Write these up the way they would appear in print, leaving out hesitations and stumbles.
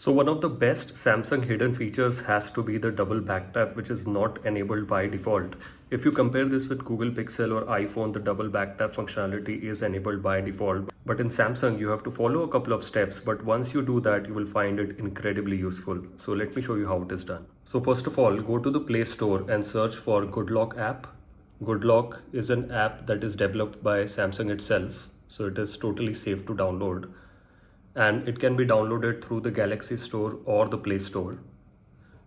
So one of the best Samsung hidden features has to be the double back tap, which is not enabled by default. If you compare this with Google Pixel or iPhone, the double back tap functionality is enabled by default. But in Samsung, you have to follow a couple of steps. But once you do that, you will find it incredibly useful. So let me show you how it is done. So first of all, go to the Play Store and search for Good Lock app. Good Lock is an app that is developed by Samsung itself. So it is totally safe to download. And it can be downloaded through the Galaxy Store or the Play Store.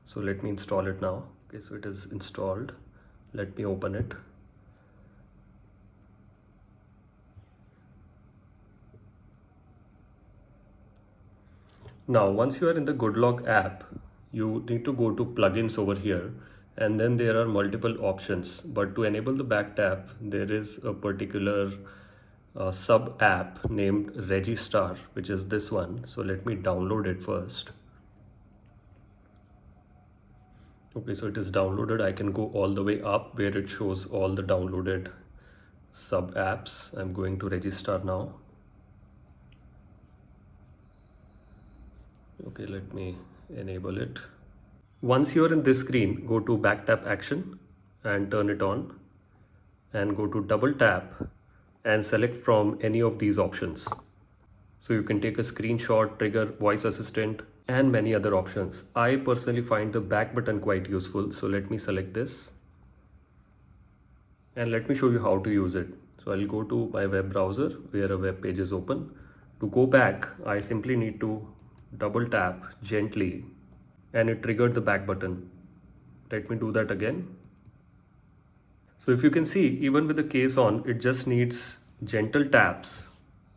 So let me install it now. Okay, so it is installed. Let me open it. Now, once you are in the Good Lock app, you need to go to plugins over here, and then there are multiple options. But to enable the back tap, there is a particular sub app named RegiStar, which is this one. So let me download it first. Okay, so it is downloaded. I can go all the way up where it shows all the downloaded sub apps. I'm going to RegiStar now. Okay, let me enable it. Once you're in this screen, go to back tap action and turn it on, and go to double tap and select from any of these options. So you can take a screenshot, trigger, voice assistant, and many other options. I personally find the back button quite useful. So let me select this and let me show you how to use it. So I'll go to my web browser where a web page is open. To go back, I simply need to double tap gently and it triggered the back button. Let me do that again. So if you can see, even with the case on, it just needs gentle taps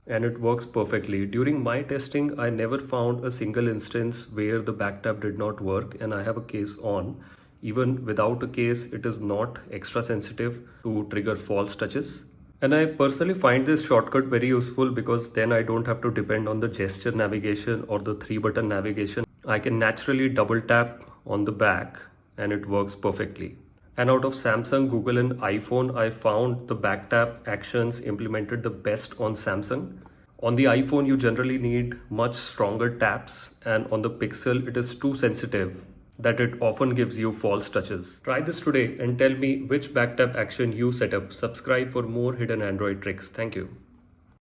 and it works perfectly. During my testing, I never found a single instance where the back tap did not work, and I have a case on. Even without a case, it is not extra sensitive to trigger false touches. And I personally find this shortcut very useful because then I don't have to depend on the gesture navigation or the 3-button navigation. I can naturally double tap on the back and it works perfectly. And out of Samsung, Google and iPhone, I found the back tap actions implemented the best on Samsung. On the iPhone, you generally need much stronger taps, and on the Pixel, it is too sensitive that it often gives you false touches. Try this today and tell me which back tap action you set up. Subscribe for more hidden Android tricks. Thank you.